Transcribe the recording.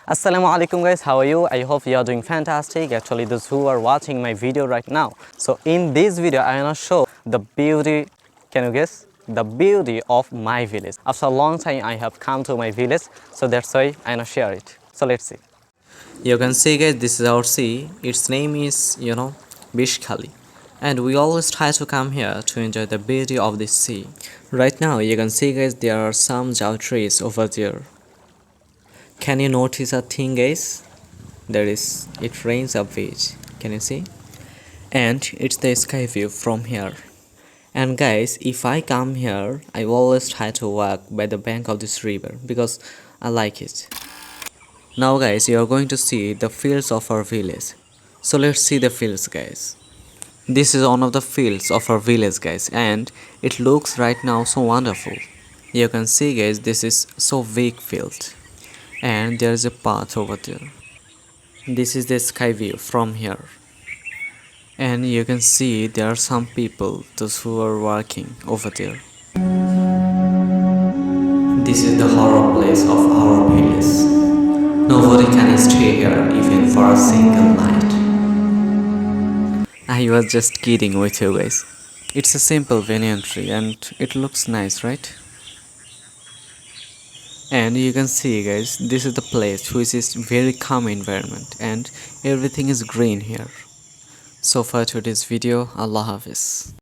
Assalamu alaikum guys, how are you? I hope you are doing fantastic. Actually, those who are watching my video right now. So in this video, I want to show the beauty, can you guess? The beauty of my village. After a long time, I have come to my village. So that's why I want to share it. So let's see. You can see guys, this is our sea. Its name is, Bishkhali. And we always try to come here to enjoy the beauty of this sea. Right now, you can see guys, there are some jaw trees over there. Can you notice a thing guys? It rains a bit. Can you see? And it's the sky view from here. And guys, if I come here, I always try to walk by the bank of this river because I like it. Now guys, you are going to see the fields of our village. So let's see the fields guys. This is one of the fields of our village guys, and it looks right now so wonderful. You can see guys, this is so big field. And there is a path over there. This is the sky view from here. And you can see there are some people, those who are working over there. This is the horror place of our village. Nobody can stay here even for a single night. I was just kidding with you guys. It's a simple banyan tree and it looks nice, right? And you can see guys, this is the place which is very calm environment and everything is green here. So far today's video, Allah Hafiz.